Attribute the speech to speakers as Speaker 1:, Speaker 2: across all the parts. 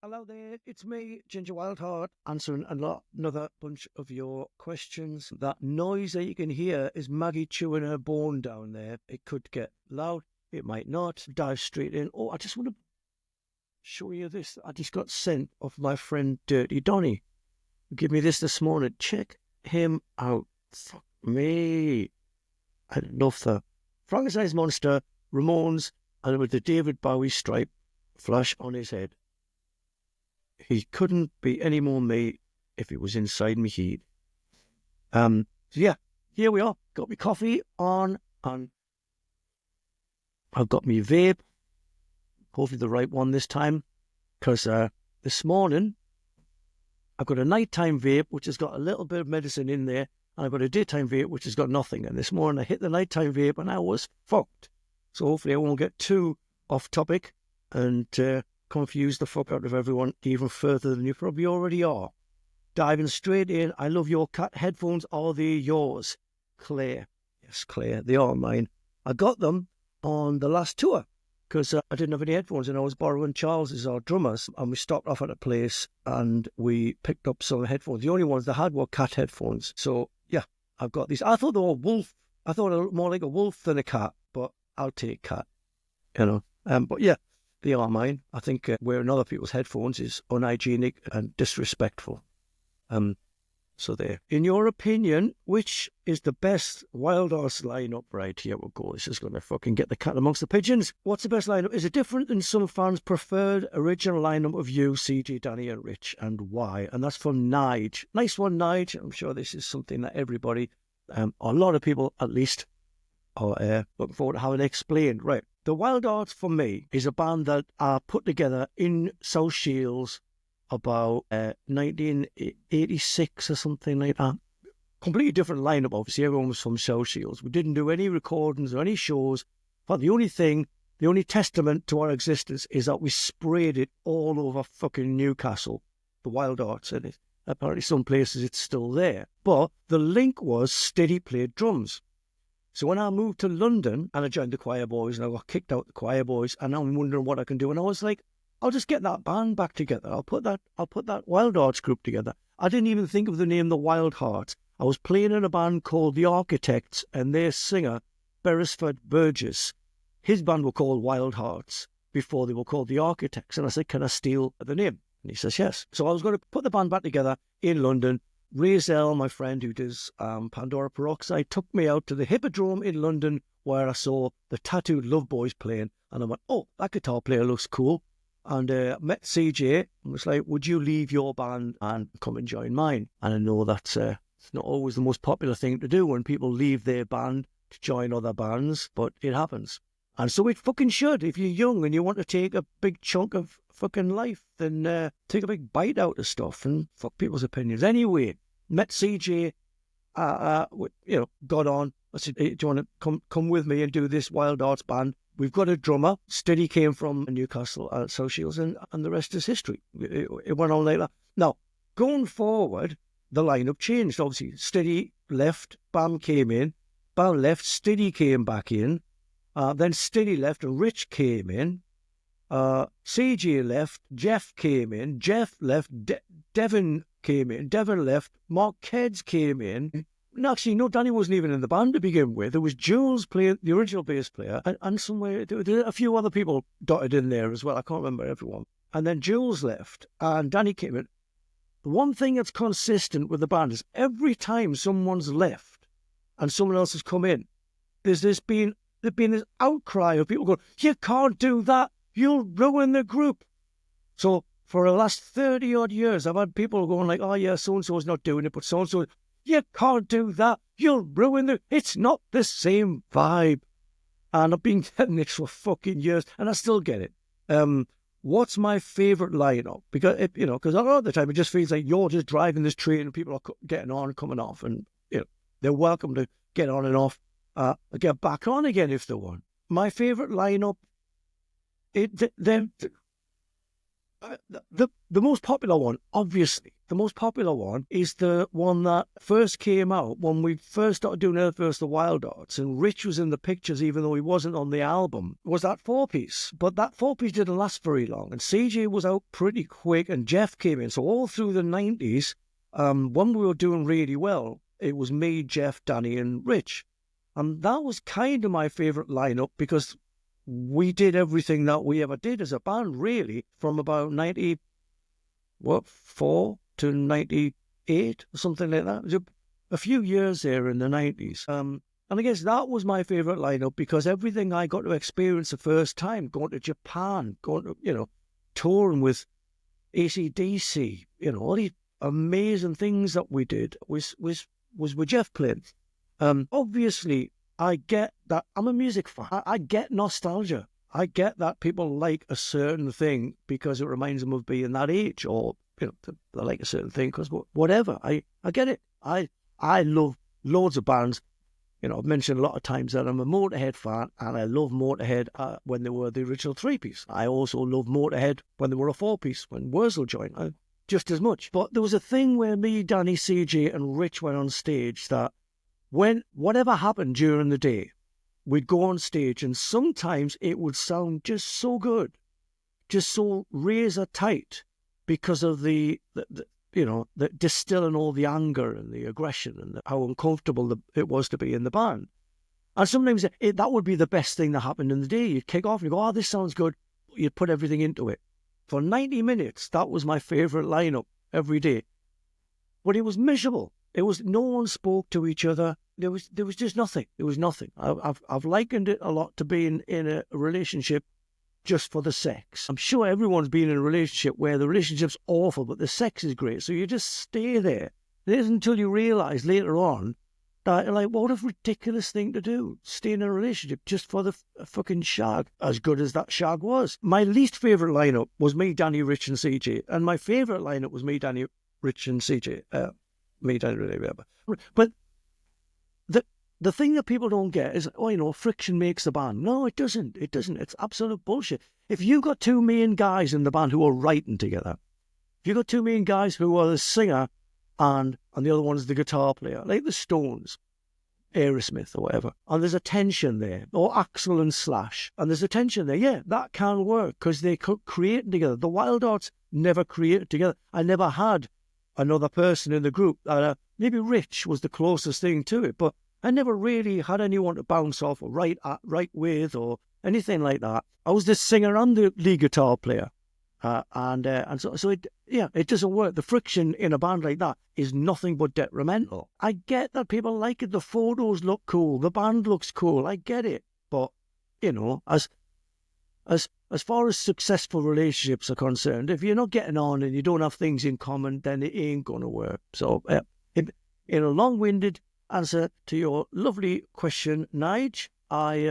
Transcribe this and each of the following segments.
Speaker 1: Hello there, it's me, Ginger Wildheart, answering another bunch of your questions. That noise that you can hear is Maggie chewing her bone down there. It could get loud, it might not. Dive straight in. Oh, I just want to show you this. I just got sent off my friend Dirty Donnie. Give me this morning. Check him out. Fuck me. I love the Frankenstein's Monster, Ramones, and with the David Bowie stripe flash on his head. He couldn't be any more me if he was inside me heat. So yeah, here we are. Got me coffee on, and I've got me vape. Hopefully the right one this time, because this morning I've got a nighttime vape which has got a little bit of medicine in there, and I've got a daytime vape which has got nothing. And this morning I hit the nighttime vape and I was fucked. So hopefully I won't get too off topic and confuse the fuck out of everyone even further than you probably already are. Diving straight in, I love your cat headphones. Are they yours? Claire. Yes, Claire, they are mine. I got them on the last tour because I didn't have any headphones and I was borrowing Charles's, our drummers, and we stopped off at a place and we picked up some headphones. The only ones they had were cat headphones. So yeah, I've got these. I thought they were wolf. I thought they looked more like a wolf than a cat, but I'll take cat, you know. But yeah, they are mine. I think wearing other people's headphones is unhygienic and disrespectful. So there. In your opinion, which is the best Wildhearts lineup? Right, here we go. This is going to fucking get the cat amongst the pigeons. What's the best lineup? Is it different than some fans' preferred original lineup of you, CJ, Danny and Rich, and why? And that's from Nige. Nice one, Nige. I'm sure this is something that everybody, a lot of people at least, are looking forward to having explained. Right. The Wildhearts, for me, is a band that I put together in South Shields about 1986 or something like that. Completely different lineup, obviously. Everyone was from South Shields. We didn't do any recordings or any shows. But the only testament to our existence is that we sprayed it all over fucking Newcastle, the Wildhearts, and it. Apparently some places it's still there. But the link was Steady played drums. So when I moved to London and I joined the Choir Boys and I got kicked out the Choir Boys and I'm wondering what I can do, and I was like, I'll just get that band back together. I'll put that Wildhearts group together. I didn't even think of the name the Wildhearts. I was playing in a band called The Architects, and their singer, Beresford Burgess, his band were called Wildhearts before they were called The Architects. And I said, can I steal the name? And he says, yes. So I was going to put the band back together in London. Razel, my friend who does Pandora Peroxide, took me out to the Hippodrome in London where I saw the Tattooed Love Boys playing. And I went, oh, that guitar player looks cool. And met CJ and was like, would you leave your band and come and join mine? And I know that's it's not always the most popular thing to do when people leave their band to join other bands, but it happens. And so it fucking should. If you're young and you want to take a big chunk of fucking life, then take a big bite out of stuff and fuck people's opinions. Anyway, met CJ, got on. I said, hey, do you want to come with me and do this Wildhearts band? We've got a drummer. Steady came from Newcastle, South Shields, and the rest is history. It went on like that. Now, going forward, the lineup changed. Obviously, Steady left, Bam came in. Bam left, Steady came back in. Then Steady left and Rich came in. CJ left, Jeff came in. Jeff left, Devin came in. Devin left, Mark Keds came in. No, actually, no, Danny wasn't even in the band to begin with. There was Jules playing, the original bass player, and somewhere, there were a few other people dotted in there as well. I can't remember everyone. And then Jules left, and Danny came in. The one thing that's consistent with the band is every time someone's left and someone else has come in, there's been this outcry of people going, you can't do that, you'll ruin the group. So for the last 30-odd years, I've had people going like, oh yeah, so-and-so's not doing it, but so-and-so, you can't do that. You'll ruin it's not the same vibe. And I've been getting this for fucking years, and I still get it. What's my favourite lineup? Because, because a lot of the time it just feels like you're just driving this train and people are getting on and coming off. And, they're welcome to get on and off, get back on again if they want. My favourite lineup, the most popular one, obviously, the most popular one is the one that first came out when we first started doing Earth vs. the Wildhearts, and Rich was in the pictures even though he wasn't on the album, was that 4-piece. But that 4-piece didn't last very long, and CJ was out pretty quick, and Jeff came in. So all through the 90s, when we were doing really well, it was me, Jeff, Donnie, and Rich. And that was kind of my favourite lineup because we did everything that we ever did as a band, really, from about 94 to 98 or something like that. It was a few years there in the 90s. And I guess that was my favourite lineup because everything I got to experience the first time, going to Japan, going to, touring with AC/DC, all these amazing things that we did was with Jeff playing. Obviously, I get that. I'm a music fan. I get nostalgia. I get that people like a certain thing because it reminds them of being that age, or they like a certain thing because whatever. I get it. I love loads of bands. I've mentioned a lot of times that I'm a Motorhead fan, and I love Motorhead when they were the original 3-piece. I also love Motorhead when they were a 4-piece, when Wurzel joined, just as much. But there was a thing where me, Danny, CJ, and Rich went on stage that when whatever happened during the day, we'd go on stage, and sometimes it would sound just so good, just so razor tight, because of the distilling all the anger and the aggression and how uncomfortable it was to be in the band. And sometimes that would be the best thing that happened in the day. You'd kick off and you go, oh, this sounds good. You'd put everything into it. For 90 minutes, that was my favourite lineup every day. But it was miserable. It was, no one spoke to each other. There was just nothing. There was nothing. I've likened it a lot to being in a relationship just for the sex. I'm sure everyone's been in a relationship where the relationship's awful, but the sex is great. So you just stay there. It isn't until you realise later on that, like, what a ridiculous thing to do. Stay in a relationship just for the fucking shag, as good as that shag was. My least favourite lineup was me, Danny, Rich, and CJ. And my favourite lineup was me, Danny, Rich, and CJ. Me, Danny, really remember. But the thing that people don't get is, friction makes the band. No, it doesn't. It doesn't. It's absolute bullshit. If you got two main guys in the band who are writing together, if you got two main guys who are the singer and the other one's the guitar player, like the Stones, Aerosmith or whatever, and there's a tension there, or Axl and Slash, and there's a tension there, yeah, that can work because they could create together. The Wildhearts never created together. I never had another person in the group. Maybe Rich was the closest thing to it, but I never really had anyone to bounce off or write with or anything like that. I was the singer and the lead guitar player, and so it doesn't work. The friction in a band like that is nothing but detrimental. I get that people like it. The photos look cool. The band looks cool. I get it, but as far as successful relationships are concerned, if you're not getting on and you don't have things in common, then it ain't gonna work. So, in a long-winded answer to your lovely question, Nige, I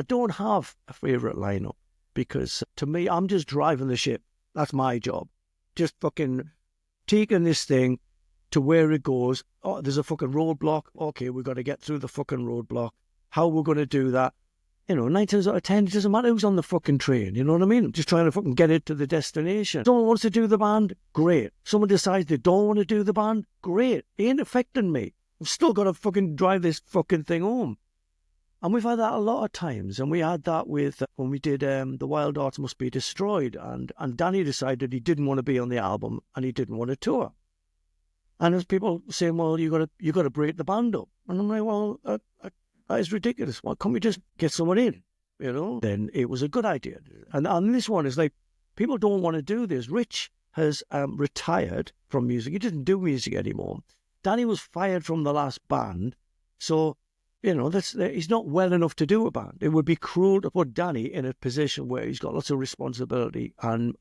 Speaker 1: don't have a favourite lineup because to me, I'm just driving the ship. That's my job. Just fucking taking this thing to where it goes. Oh, there's a fucking roadblock. Okay, we've got to get through the fucking roadblock. How we're going to do that? 9 times out of 10, it doesn't matter who's on the fucking train. You know what I mean? I'm just trying to fucking get it to the destination. Someone wants to do the band, great. Someone decides they don't want to do the band, great. It ain't affecting me. I've still got to fucking drive this fucking thing home. And we've had that a lot of times. And we had that with when we did The Wildhearts Must Be Destroyed. And Danny decided he didn't want to be on the album and he didn't want to tour. And there's people saying, well, you got to break the band up. And I'm like, well, that is ridiculous. Why can't we just get someone in? Then it was a good idea. And this one is like, people don't want to do this. Rich has retired from music. He doesn't do music anymore. Danny was fired from the last band, so, he's not well enough to do a band. It would be cruel to put Danny in a position where he's got lots of responsibility and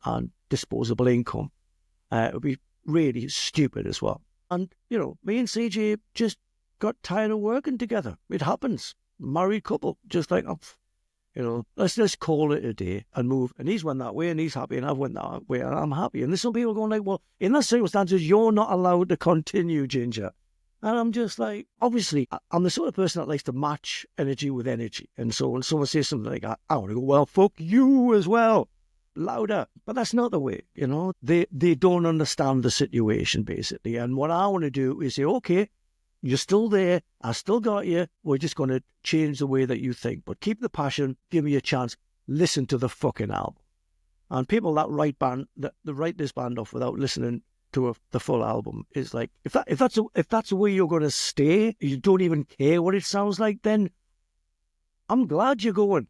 Speaker 1: disposable income. It would be really stupid as well. And, me and CJ just got tired of working together. It happens. Married couple, just like, let's call it a day and move. And he's went that way and he's happy and I've went that way and I'm happy. And there's some people going like, well, in that circumstances, you're not allowed to continue, Ginger. And I'm just like, obviously, I'm the sort of person that likes to match energy with energy. And so when someone says something like, I want to go, well, fuck you as well. louder. But that's not the way, you know. They don't understand the situation, basically. And what I want to do is say, okay, you're still there. I still got you. We're just going to change the way that you think. But keep the passion. Give me a chance. Listen to the fucking album. And people that write this band off without listening to the full album is like, if that's the way you're going to stay, you don't even care what it sounds like, then I'm glad you're going.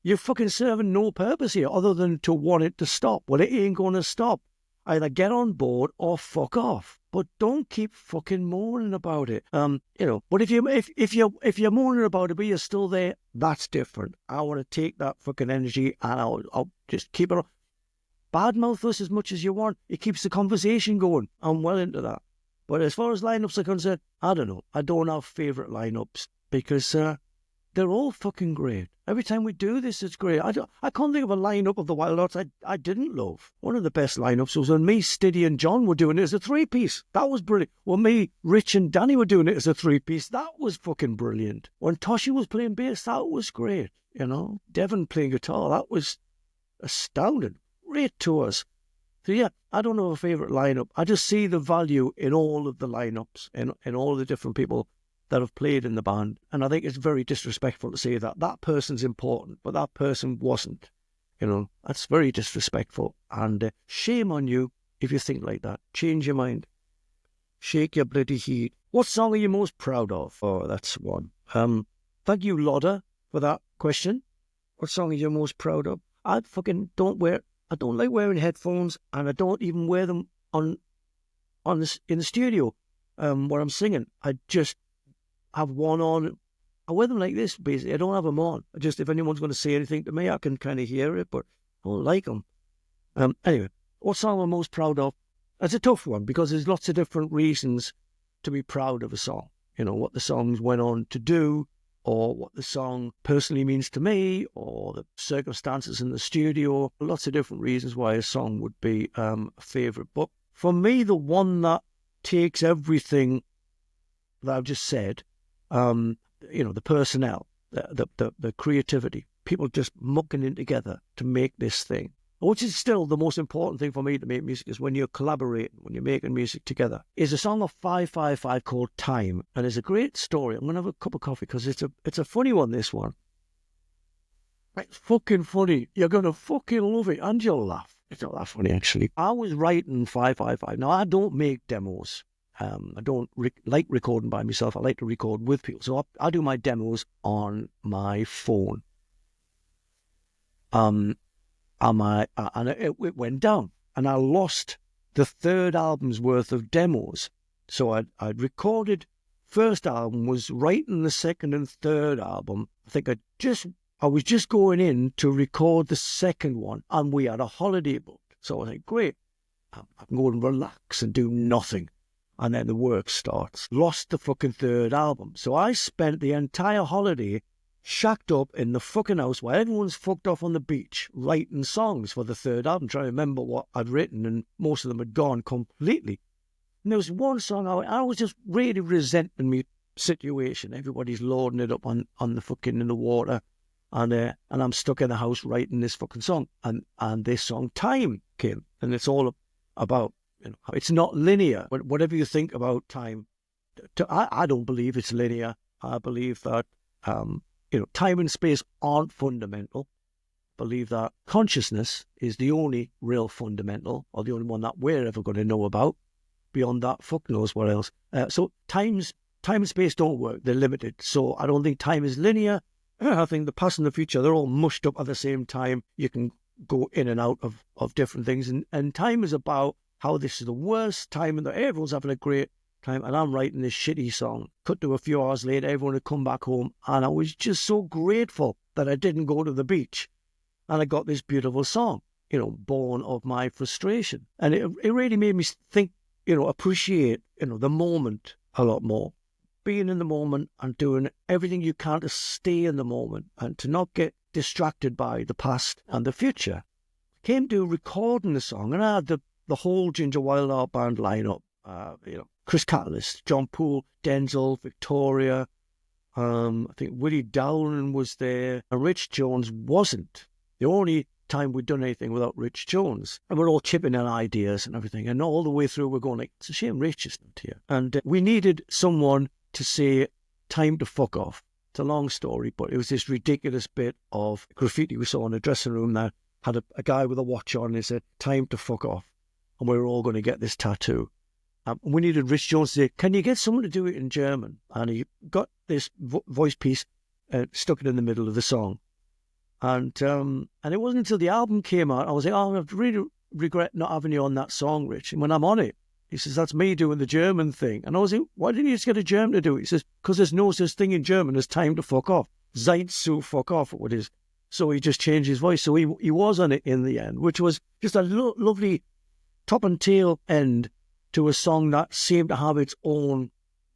Speaker 1: You're fucking serving no purpose here other than to want it to stop. Well, it ain't going to stop. Either get on board or fuck off. But don't keep fucking moaning about it. You know. But if you're moaning about it, but you're still there, that's different. I want to take that fucking energy and I'll just keep it. Badmouth us as much as you want. It keeps the conversation going. I'm well into that. But as far as lineups are concerned, I don't know. I don't have favourite lineups because they're all fucking great. Every time we do this, it's great. I can't think of a lineup of the Wildhearts I didn't love. One of the best lineups was when me, Stiddy and John were doing it as a three-piece. That was brilliant. When me, Rich and Donnie were doing it as a three-piece, that was fucking brilliant. When Toshi was playing bass, that was great. You know, Devon playing guitar, that was astounding. Great tours. So yeah, I don't have a favourite lineup. I just see the value in all of the lineups, in all the different people that have played in the band. And I think it's very disrespectful to say that person's important, but that person wasn't. You know, that's very disrespectful. And shame on you if you think like that. Change your mind. Shake your bloody heat. What song are you most proud of? Oh, that's one. Thank you, Lodder, for that question. What song are you most proud of? I don't like wearing headphones, and I don't even wear them in the studio where I'm singing. I just have one on. I wear them like this, basically. I don't have them on. If anyone's going to say anything to me, I can kind of hear it, but I don't like them. Anyway, what song I'm most proud of? It's a tough one because there's lots of different reasons to be proud of a song. You know, what the songs went on to do, or what the song personally means to me, or the circumstances in the studio. Lots of different reasons why a song would be a favourite. But for me, the one that takes everything that I've just said, you know, the personnel, the creativity, people just mucking in together to make this thing, which is still the most important thing for me to make music, is when you're collaborating, when you're making music together, is a song of 555 called Time. And it's a great story. I'm going to have a cup of coffee because it's a funny one, this one. It's fucking funny. You're going to fucking love it and you'll laugh. It's not that funny, actually. I was writing 555. Now, I don't make demos. I don't like recording by myself. I like to record with people. So I do my demos on my phone. And it went down. And I lost the third album's worth of demos. So I'd recorded first album, was writing the second and third album. I think I was just going in to record the second one, and we had a holiday booked. So I was like, great, I can go and relax and do nothing. And then the work starts. Lost the fucking third album. So I spent the entire holiday shacked up in the fucking house while everyone's fucked off on the beach, writing songs for the third album, trying to remember what I'd written, and most of them had gone completely. And there was one song I was just really resenting my situation. Everybody's loading it up on the fucking in the water, and I'm stuck in the house writing this fucking song. And this song Time came, and it's all about, you know, it's not linear. But whatever you think about time, I don't believe it's linear. I believe that you know, time and space aren't fundamental. I believe that consciousness is the only real fundamental, or the only one that we're ever going to know about. Beyond that, fuck knows what else. So time and space don't work. They're limited. So I don't think time is linear. I think the past and the future, they're all mushed up at the same time. You can go in and out of different things. And time is about how this is the worst time and that everyone's having a great time, and I'm writing this shitty song. Cut to a few hours later, everyone had come back home, and I was just so grateful that I didn't go to the beach, and I got this beautiful song, you know, born of my frustration. And it really made me think, you know, appreciate, you know, the moment a lot more. Being in the moment and doing everything you can to stay in the moment and to not get distracted by the past and the future. Came to recording the song, and I had the whole Ginger Wildheart band lineup. You know, Chris Catalyst, John Poole, Denzel, Victoria. I think Willie Dowling was there, and Rich Jones wasn't. The only time we'd done anything without Rich Jones. And we're all chipping in ideas and everything. And all the way through, we're going like, it's a shame Rich isn't here. And we needed someone to say, time to fuck off. It's a long story, but it was this ridiculous bit of graffiti we saw in a dressing room that had a guy with a watch on and he said, time to fuck off. And we were all going to get this tattoo. We needed Rich Jones to say, can you get someone to do it in German? And he got this voice piece, stuck it in the middle of the song. And it wasn't until the album came out, I was like, oh, I really regret not having you on that song, Rich. And when I'm on it, he says, that's me doing the German thing. And I was like, why didn't you just get a German to do it? He says, because there's no such thing in German as time to fuck off. Zeit zu fuck off, what it is. So he just changed his voice. So he was on it in the end, which was just a lovely top and tail end to a song that seemed to have its own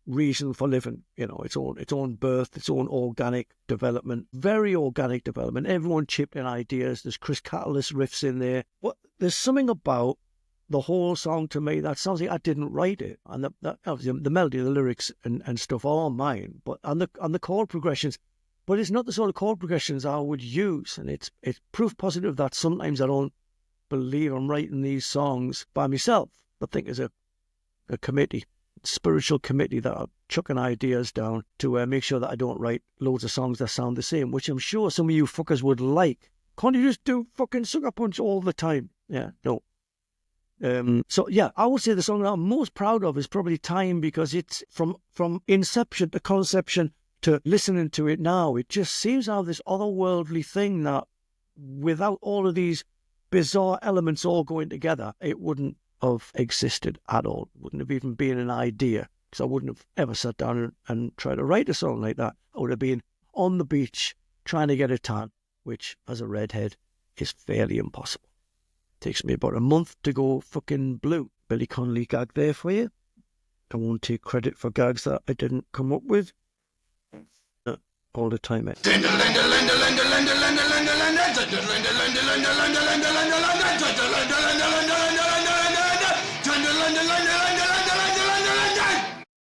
Speaker 1: reason for living, its own birth, its own organic development, very organic development. Everyone chipped in ideas. There's Chris Catalyst riffs in there. But there's something about the whole song to me that sounds like I didn't write it. And the melody, the lyrics and stuff are all mine. But on the chord progressions, but it's not the sort of chord progressions I would use. And it's proof positive that sometimes I don't believe I'm writing these songs by myself. I think there's a committee, spiritual committee that are chucking ideas down to make sure that I don't write loads of songs that sound the same, which I'm sure some of you fuckers would like. Can't you just do fucking Sucker Punch all the time? Yeah, no. So yeah, I would say the song that I'm most proud of is probably Time, because it's from inception to conception to listening to it now, it just seems to have this otherworldly thing that without all of these bizarre elements all going together, it wouldn't have existed at all. It wouldn't have even been an idea, because I wouldn't have ever sat down and tried to write a song like that. I would have been on the beach trying to get a tan, which as a redhead is fairly impossible. It takes me about a month to go fucking blue. Billy Connolly gag there for you. I won't take credit for gags that I didn't come up with. All the time.